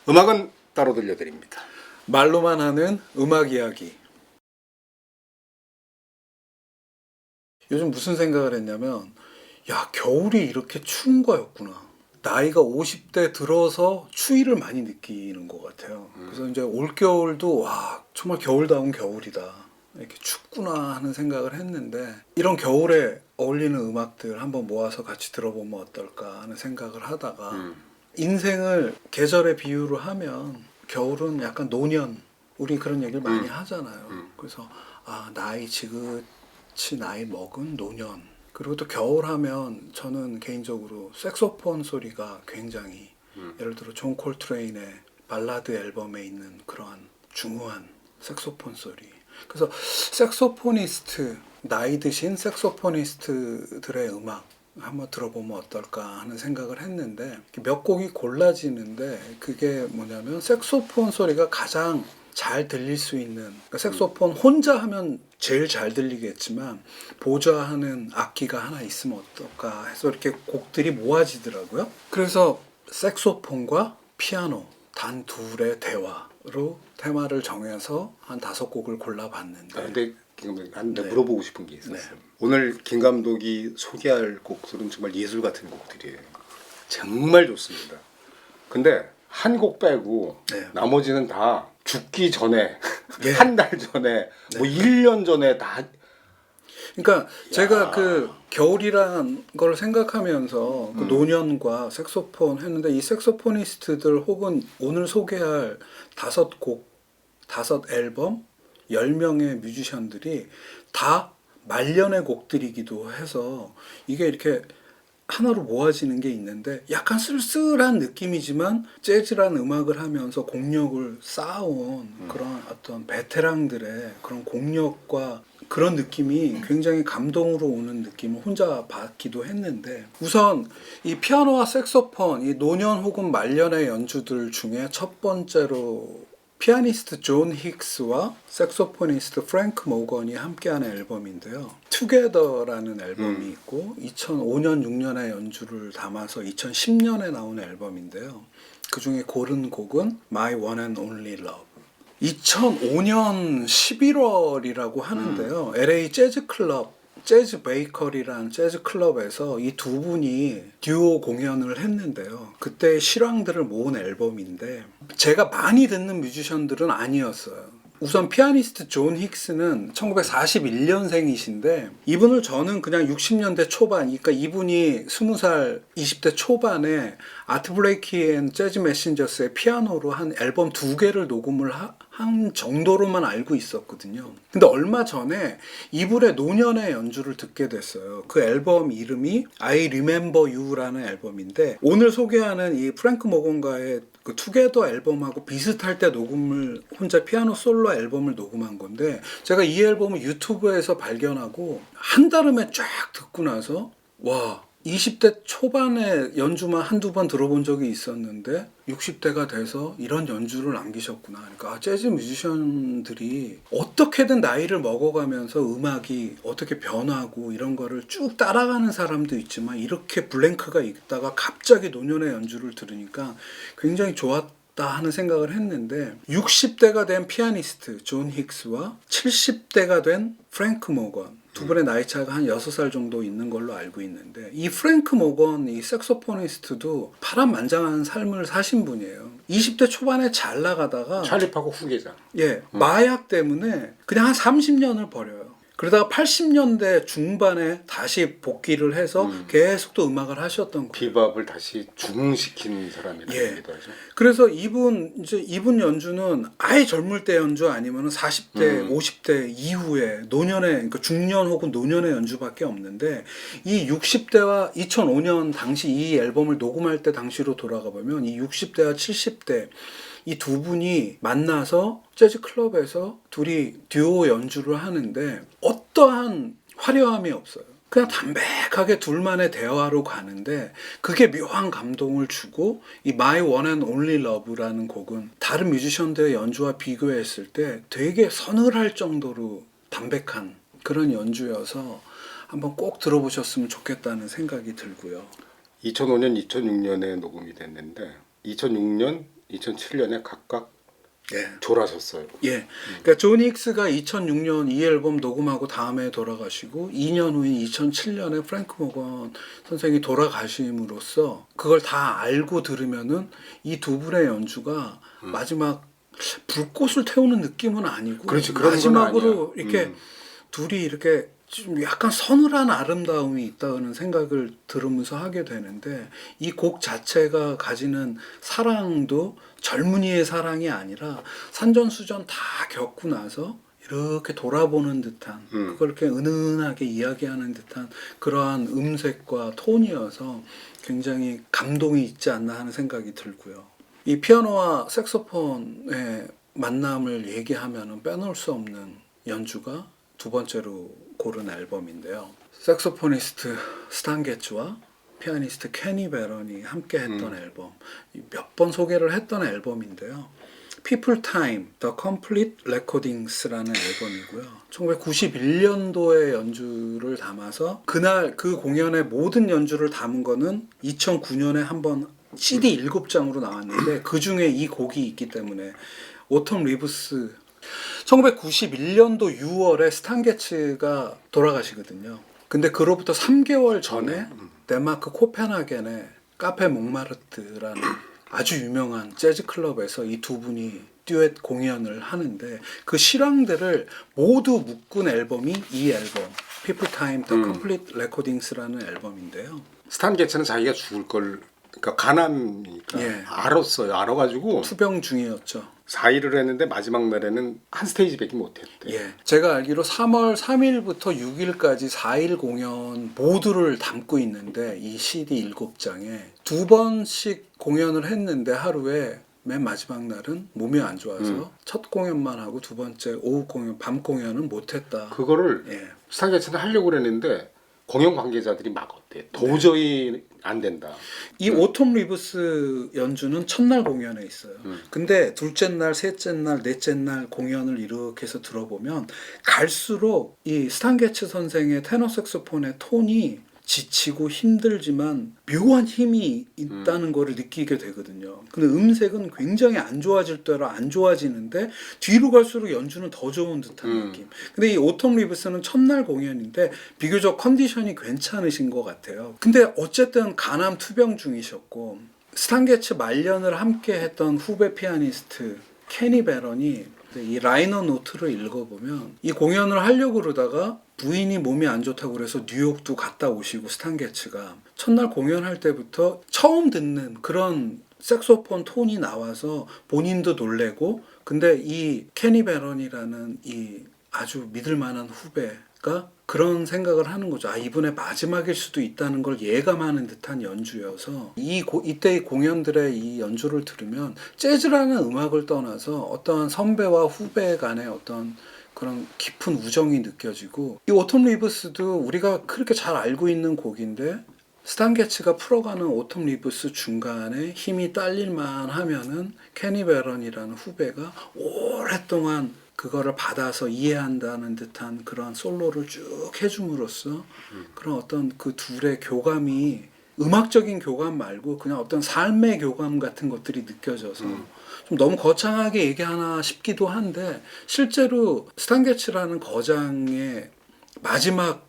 음악은 따로 들려드립니다. 말로만 하는 음악 이야기. 요즘 무슨 생각을 했냐면, 야, 겨울이 이렇게 추운 거였구나. 나이가 50대 들어서 추위를 많이 느끼는 것 같아요. 그래서 이제 올겨울도 와, 정말 겨울다운 겨울이다. 이렇게 춥구나 하는 생각을 했는데, 이런 겨울에 어울리는 음악들 한번 모아서 같이 들어보면 어떨까 하는 생각을 하다가 인생을 계절에 비유로 하면 겨울은 약간 노년, 우리 그런 얘기를 많이 하잖아요. 그래서 나이 지긋이 나이 먹은 노년. 그리고 또 겨울 하면 저는 개인적으로 색소폰 소리가 굉장히 예를 들어 존 콜트레인의 발라드 앨범에 있는 그러한 중후한 색소폰 소리. 그래서 색소포니스트, 나이 드신 색소포니스트들의 음악 한번 들어보면 어떨까 하는 생각을 했는데 몇 곡이 골라지는데 그게 뭐냐면 색소폰 소리가 가장 잘 들릴 수 있는, 그러니까 색소폰 혼자 하면 제일 잘 들리겠지만 보좌하는 악기가 하나 있으면 어떨까 해서 이렇게 곡들이 모아지더라고요. 그래서 색소폰과 피아노 단 둘의 대화로 테마를 정해서 한 5곡을 골라봤는데 근데 한데 물어보고 싶은 게 있었어요. 오늘 김 감독이 소개할 곡들은 정말 예술 같은 곡들이에요. 정말 좋습니다. 근데 한 곡 빼고 나머지는 다 죽기 전에 한 달 전에 뭐 1년 전에 다. 그러니까 제가 그 겨울이란 걸 생각하면서 그 노년과 색소폰 했는데 이 색소포니스트들 혹은 오늘 소개할 5곡, 5앨범, 10명의 뮤지션들이 다 말년의 곡들이기도 해서 이게 이렇게 하나로 모아지는 게 있는데 약간 쓸쓸한 느낌이지만 재즈란 음악을 하면서 공력을 쌓아온 그런 어떤 베테랑들의 그런 공력과 그런 느낌이 굉장히 감동으로 오는 느낌을 혼자 받기도 했는데 우선 이 피아노와 색소폰, 이 노년 혹은 말년의 연주들 중에 첫 번째로 피아니스트 존 힉스와 색소포니스트 프랭크 모건이 함께하는 앨범인데요. 투게더라는 앨범이 있고 2005년, 6년의 연주를 담아서 2010년에 나온 앨범인데요. 그 중에 고른 곡은 My One and Only Love. 2005년 11월이라고 하는데요. LA 재즈 클럽, 재즈 베이커리라는 재즈 클럽에서 이 두 분이 듀오 공연을 했는데요. 그때 실황들을 모은 앨범인데 제가 많이 듣는 뮤지션들은 아니었어요. 우선 피아니스트 존 힉스는 1941년생이신데 이분을 저는 그냥 60년대 초반, 그러니까 이분이 20살, 20대 초반에 아트 블레이키 앤 재즈 메신저스의 피아노로 한 앨범 2개를 녹음을 한 정도로만 알고 있었거든요. 근데 얼마 전에 이분의 노년의 연주를 듣게 됐어요. 그 앨범 이름이 I Remember You라는 앨범인데 오늘 소개하는 이 프랭크 모건과의 그 투게더 앨범하고 비슷할 때 녹음을 혼자 피아노 솔로 앨범을 녹음한 건데 제가 이 앨범을 유튜브에서 발견하고 한달음에 쫙 듣고 나서 와, 20대 초반에 연주만 한두 번 들어본 적이 있었는데 60대가 돼서 이런 연주를 남기셨구나. 그러니까 재즈 뮤지션들이 어떻게든 나이를 먹어가면서 음악이 어떻게 변하고 이런 거를 쭉 따라가는 사람도 있지만 이렇게 블랭크가 있다가 갑자기 노년의 연주를 들으니까 굉장히 좋았다 하는 생각을 했는데 60대가 된 피아니스트 존 힉스와 70대가 된 프랭크 모건 두 분의 나이 차가 한 6살 정도 있는 걸로 알고 있는데 이 프랭크 모건, 이 색소포니스트도 파란만장한 삶을 사신 분이에요. 20대 초반에 잘 나가다가 찰리파고 후계자. 마약 때문에 그냥 한 30년을 버려요. 그러다가 80년대 중반에 다시 복귀를 해서 계속 또 음악을 하셨던 거예요. 비밥을 다시 중흥시킨 사람이라고 얘기도 하죠. 그래서 이분 연주는 아예 젊을 때 연주 아니면 40대, 50대 이후에 노년의, 그러니까 중년 혹은 노년의 연주밖에 없는데 이 60대와 2005년 당시 이 앨범을 녹음할 때 당시로 돌아가 보면 이 60대와 70대 이 두 분이 만나서 재즈 클럽에서 둘이 듀오 연주를 하는데 어떠한 화려함이 없어요. 그냥 담백하게 둘만의 대화로 가는데 그게 묘한 감동을 주고 이 My One and Only Love라는 곡은 다른 뮤지션들의 연주와 비교했을 때 되게 서늘할 정도로 담백한 그런 연주여서 한번 꼭 들어보셨으면 좋겠다는 생각이 들고요. 2005년, 2006년에 녹음이 됐는데 2006년 2007년에 각각 예. 졸아섰어요. 예. 그러니까 존 힉스가 2006년 이 앨범 녹음하고 다음에 돌아가시고 2년 후인 2007년에 프랭크 모건 선생이 돌아가심으로써 그걸 다 알고 들으면은 이 두 분의 연주가 마지막 불꽃을 태우는 느낌은 아니고 그렇지, 그런 건 마지막으로 아니야. 이렇게 둘이 이렇게 좀 약간 서늘한 아름다움이 있다는 생각을 들으면서 하게 되는데 이 곡 자체가 가지는 사랑도 젊은이의 사랑이 아니라 산전수전 다 겪고 나서 이렇게 돌아보는 듯한 그걸 이렇게 은은하게 이야기하는 듯한 그러한 음색과 톤이어서 굉장히 감동이 있지 않나 하는 생각이 들고요. 이 피아노와 색소폰의 만남을 얘기하면 빼놓을 수 없는 연주가 두 번째로 고른 앨범인데요. 색소포니스트 스탄 게츠와 피아니스트 케니 베런이 함께 했던 앨범, 몇 번 소개를 했던 앨범인데요. People Time, The Complete Recordings라는 앨범이고요. 1991년도의 연주를 담아서 그날 그 공연의 모든 연주를 담은 거는 2009년에 한번 CD 7장으로 나왔는데 그 중에 이 곡이 있기 때문에 오텀 리브스 1991년도 6월에 스탄 게츠가 돌아가시거든요. 근데 그로부터 3개월 전에 덴마크 코펜하겐의 카페 몽마르트라는 아주 유명한 재즈 클럽에서 이 두 분이 듀엣 공연을 하는데 그 실황들을 모두 묶은 앨범이 이 앨범 People Time The Complete Recordings라는 앨범인데요. 스탄 게츠는 자기가 죽을 걸 그러니까 가난이니까 예. 알았어요. 알아가지고 투병 중이었죠. 4일을 했는데 마지막 날에는 한 스테이지밖에 못했대. 예, 제가 알기로 3월 3일부터 6일까지 4일 공연 모두를 담고 있는데 이 CD 7장에 두 번씩 공연을 했는데 하루에 맨 마지막 날은 몸이 안 좋아서 첫 공연만 하고 두 번째 오후 공연, 밤 공연은 못했다. 그거를 예. 스탄 게츠는 하려고 그랬는데 공연 관계자들이 막었대. 도저히 안 된다. 이 오톰 리브스 연주는 첫날 공연에 있어요. 근데 둘째 날, 셋째 날, 넷째 날 공연을 이렇게 해서 들어보면 갈수록 이 스탄 게츠 선생의 테너 색소폰의 톤이 지치고 힘들지만 묘한 힘이 있다는 거를 느끼게 되거든요. 근데 음색은 굉장히 안 좋아질 대로 안 좋아지는데 뒤로 갈수록 연주는 더 좋은 듯한 느낌. 근데 이 오톰 리브스는 첫날 공연인데 비교적 컨디션이 괜찮으신 것 같아요. 근데 어쨌든 간암 투병 중이셨고 스탄 게츠 말년을 함께 했던 후배 피아니스트 케니 베런이 이 라이너 노트를 읽어보면 이 공연을 하려고 그러다가 부인이 몸이 안 좋다고 그래서 뉴욕도 갔다 오시고 스탄 게츠가 첫날 공연할 때부터 처음 듣는 그런 색소폰 톤이 나와서 본인도 놀래고 근데 이 케니 베런이라는 이 아주 믿을 만한 후배가 그런 생각을 하는 거죠. 아, 이분의 마지막일 수도 있다는 걸 예감하는 듯한 연주여서 이때의 공연들의 이 연주를 들으면 재즈라는 음악을 떠나서 어떤 선배와 후배 간의 어떤 그런 깊은 우정이 느껴지고 이 오톰 리브스도 우리가 그렇게 잘 알고 있는 곡인데 스탄 게츠가 풀어가는 오톰 리브스 중간에 힘이 딸릴만 하면은 케니 베런이라는 후배가 오랫동안 그거를 받아서 이해한다는 듯한 그런 솔로를 쭉 해줌으로써 그런 어떤 그 둘의 교감이 음악적인 교감 말고 그냥 어떤 삶의 교감 같은 것들이 느껴져서 좀 너무 거창하게 얘기하나 싶기도 한데 실제로 스탄 게츠라는 거장의 마지막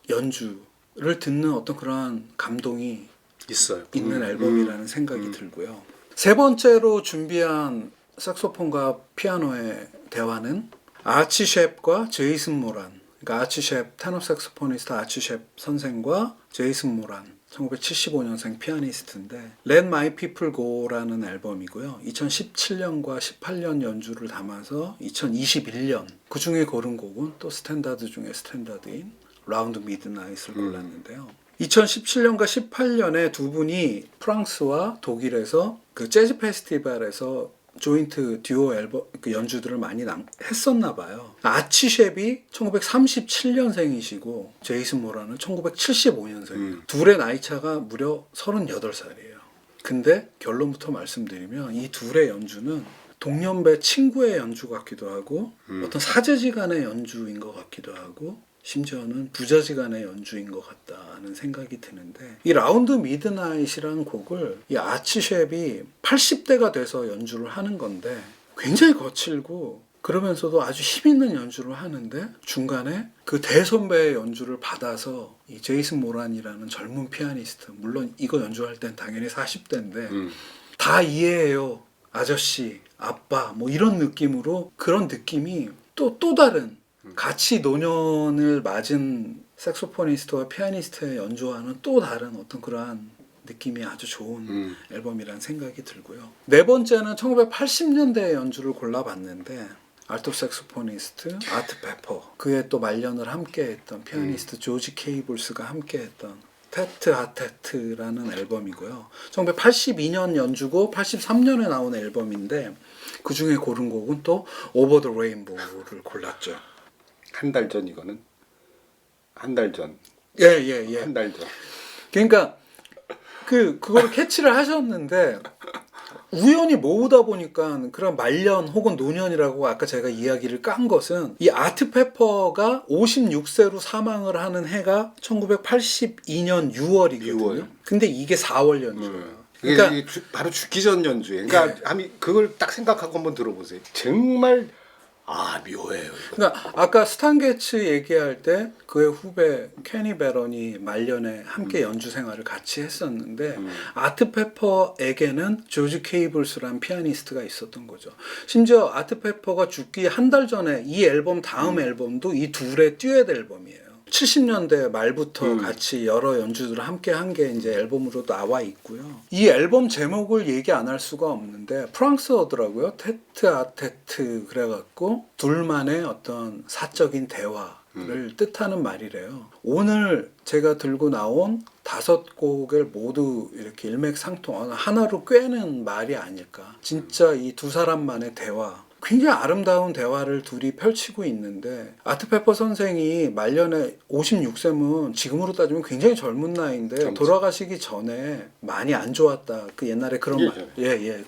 연주를 듣는 어떤 그런 감동이 있어요. 있는 앨범이라는 생각이 들고요. 세 번째로 준비한 색소폰과 피아노의 대화는 아치 셰프과 제이슨 모란, 그러니까 아치 셰프 테너 색소포니스트 아치 셰프 선생과 제이슨 모란 1975년생 피아니스트인데 Let My People Go라는 앨범이고요. 2017년과 18년 연주를 담아서 2021년 그 중에 고른 곡은 또 스탠다드 중에 스탠다드인 라운드 미드나잇을 골랐는데요. 2017년과 18년에 두 분이 프랑스와 독일에서 그 재즈 페스티벌에서 조인트 듀오 앨범 그 연주들을 많이 했었나 봐요. 아치 셰프이 1937년생이시고 제이슨 모란은 1975년생이에요. 둘의 나이 차가 무려 38살이에요. 근데 결론부터 말씀드리면 이 둘의 연주는 동년배 친구의 연주 같기도 하고 어떤 사제지간의 연주인 것 같기도 하고 심지어는 부자지간의 연주인 것 같다는 생각이 드는데 이 라운드 미드나잇이라는 곡을 이 아치 셰프이 80대가 돼서 연주를 하는 건데 굉장히 거칠고 그러면서도 아주 힘있는 연주를 하는데 중간에 그 대선배의 연주를 받아서 이 제이슨 모란이라는 젊은 피아니스트, 물론 이거 연주할 땐 당연히 40대인데 다 이해해요. 아저씨, 아빠 뭐 이런 느낌으로 그런 느낌이 또 다른 같이 노년을 맞은 색소포니스트와 피아니스트의 연주와는 또 다른 어떤 그러한 느낌이 아주 좋은 앨범이라는 생각이 들고요. 네 번째는 1980년대 연주를 골라봤는데 알토 색소포니스트 아트 페퍼, 그의 또 말년을 함께했던 피아니스트 조지 케이블스가 함께했던 테트 아테트라는 앨범이고요. 1982년 연주고 83년에 나온 앨범인데 그 중에 고른 곡은 또 오버 더 레인보우를 골랐죠. 한 달 전 이거는 한 달 전. 예. 한 달 전. 그러니까 그걸 캐치를 하셨는데 우연히 모으다 보니까 그런 말년 혹은 노년이라고 아까 제가 이야기를 깐 것은 이 아트 페퍼가 56세로 사망을 하는 해가 1982년 6월이거든요. 6월. 근데 이게 4월 연주예요. 그러니까 그러니까 바로 죽기 전 연주예요. 그러니까 그걸 딱 생각하고 한번 들어보세요. 정말 묘해요. 이거. 그러니까 아까 스탄 게츠 얘기할 때 그의 후배 케니 베런이 말년에 함께 연주 생활을 같이 했었는데 아트 페퍼에게는 조지 케이블스라는 피아니스트가 있었던 거죠. 심지어 아트 페퍼가 죽기 한 달 전에 이 앨범 다음 앨범도 이 둘의 듀엣 앨범이에요. 70년대 말부터 같이 여러 연주들을 함께 한 게 이제 앨범으로 나와 있고요. 이 앨범 제목을 얘기 안 할 수가 없는데 프랑스어더라고요. 테트 아테트 그래갖고 둘만의 어떤 사적인 대화를 뜻하는 말이래요. 오늘 제가 들고 나온 5곡을 모두 이렇게 일맥상통 하나로 꿰는 말이 아닐까. 진짜 이 두 사람만의 대화. 굉장히 아름다운 대화를 둘이 펼치고 있는데 아트 페퍼 선생이 말년에 56세면 지금으로 따지면 굉장히 젊은 나이인데 돌아가시기 전에 많이 안 좋았다. 그 옛날에 그런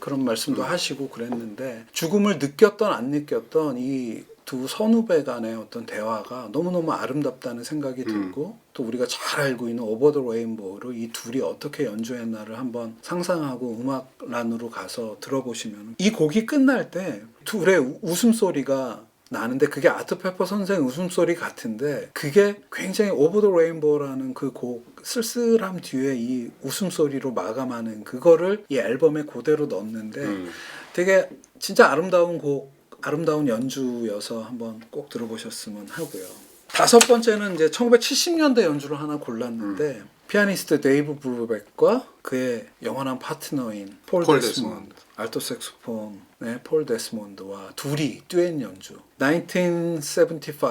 그런 말씀도 하시고 그랬는데 죽음을 느꼈던 안 느꼈던 이 두 선후배 간의 어떤 대화가 너무너무 아름답다는 생각이 들고 또 우리가 잘 알고 있는 오버 더 레인보우로 이 둘이 어떻게 연주했나를 한번 상상하고 음악란으로 가서 들어보시면 이 곡이 끝날 때 둘의 웃음소리가 나는데 그게 아트 페퍼 선생 웃음소리 같은데 그게 굉장히 오버 더 레인보우라는 그 곡 쓸쓸함 뒤에 이 웃음소리로 마감하는 그거를 이 앨범에 그대로 넣었는데 되게 진짜 아름다운 곡 아름다운 연주여서 한번 꼭 들어보셨으면 하고요. 5번째는 이제 1970년대 연주를 하나 골랐는데 피아니스트 데이브 브루백과 그의 영원한 파트너인 폴 데스몬드, 알토 색소폰의 폴 데스몬드와 둘이 듀엣 연주. 1975,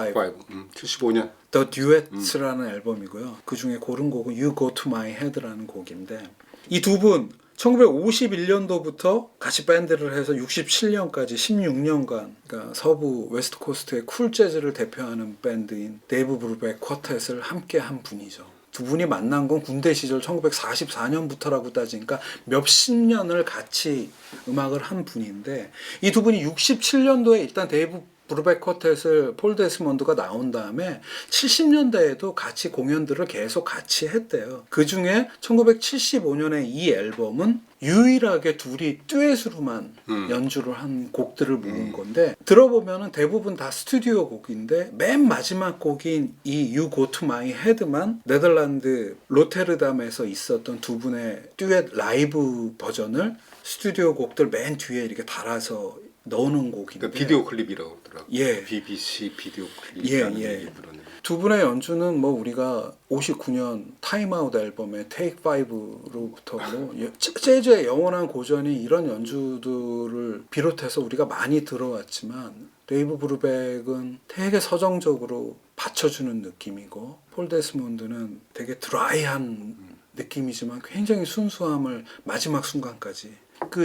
75년. The Duets라는 앨범이고요. 그 중에 고른 곡은 You Go To My Head라는 곡인데 이 두 분 1951년도부터 같이 밴드를 해서 67년까지 16년간 그러니까 서부 웨스트 코스트의 쿨 재즈를 대표하는 밴드인 데이브 브루백 쿼텟을 함께 한 분이죠. 두 분이 만난 건 군대 시절 1944년부터라고 따지니까 몇십 년을 같이 음악을 한 분인데 이 두 분이 67년도에 일단 데이브 브루백 쿼텟을 폴 데스몬드가 나온 다음에 70년대에도 같이 공연들을 계속 같이 했대요. 그 중에 1975년에 이 앨범은 유일하게 둘이 듀엣으로만 연주를 한 곡들을 모은 건데 들어보면은 대부분 다 스튜디오 곡인데 맨 마지막 곡인 이 You Go To My Head만 네덜란드 로테르담에서 있었던 두 분의 듀엣 라이브 버전을 스튜디오 곡들 맨 뒤에 이렇게 달아서 넣어놓은 곡인데 그러니까 비디오 클립이라고 그러더라고요. 예. BBC 비디오 클립이라는 얘기들은. 두 분의 연주는 뭐 우리가 59년 타임아웃 앨범의 Take 5로부터 뭐 재즈의 영원한 고전이 이런 연주들을 비롯해서 우리가 많이 들어왔지만 데이브 브루백은 되게 서정적으로 받쳐주는 느낌이고 폴 데스몬드는 되게 드라이한 느낌이지만 굉장히 순수함을 마지막 순간까지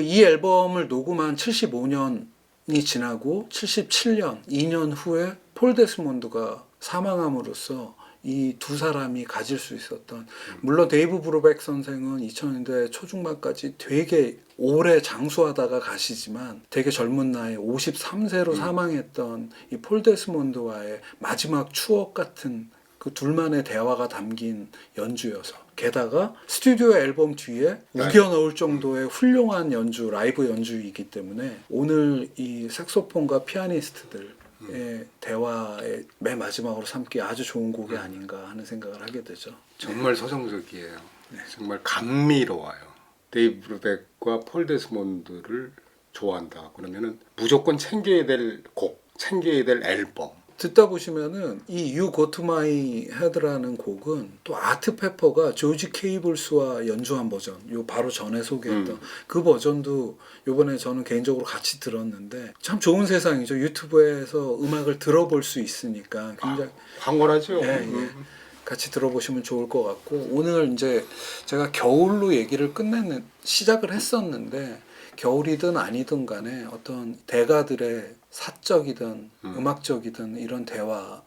이 앨범을 녹음한 75년이 지나고 77년 2년 후에 폴 데스몬드가 사망함으로써 이 두 사람이 가질 수 있었던, 물론 데이브 브루백 선생은 2000년대 초중반까지 되게 오래 장수하다가 가시지만 되게 젊은 나이에 53세로 사망했던 이 폴 데스몬드와의 마지막 추억 같은 그 둘만의 대화가 담긴 연주여서, 게다가 스튜디오 앨범 뒤에 우겨 넣을 정도의 훌륭한 연주, 라이브 연주이기 때문에 오늘 이 색소폰과 피아니스트들의 대화의 맨 마지막으로 삼기 아주 좋은 곡이 아닌가 하는 생각을 하게 되죠. 정말 서정적이에요. 정말 감미로워요. 데이브 브루백과 폴 데스몬드를 좋아한다 그러면은 무조건 챙겨야 될 곡, 챙겨야 될 앨범. 듣다 보시면은 이 You Go To My Head라는 곡은 또 아트 페퍼가 조지 케이블스와 연주한 버전, 요 바로 전에 소개했던 그 버전도 요번에 저는 개인적으로 같이 들었는데 참 좋은 세상이죠. 유튜브에서 음악을 들어볼 수 있으니까 굉장히 황홀하죠. 예. 같이 들어보시면 좋을 것 같고, 오늘 이제 제가 겨울로 얘기를 시작을 했었는데 겨울이든 아니든 간에 어떤 대가들의 사적이든 음악적이든 이런 대화를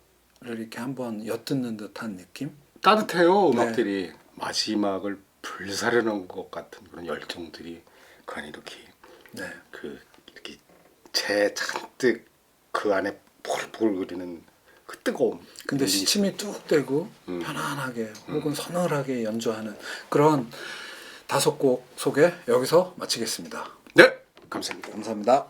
이렇게 한번 엿듣는 듯한 느낌? 따뜻해요, 음악들이. 마지막을 불사르는 것 같은 그런 열정들이 그 안에 이렇게 이렇게 재 잔뜩 그 안에 폴폴 그리는 그 뜨거움. 근데 시침이 뚝 떼고 편안하게 혹은 서늘하게 연주하는 그런 5곡 소개 여기서 마치겠습니다. 네, 감사합니다. 감사합니다.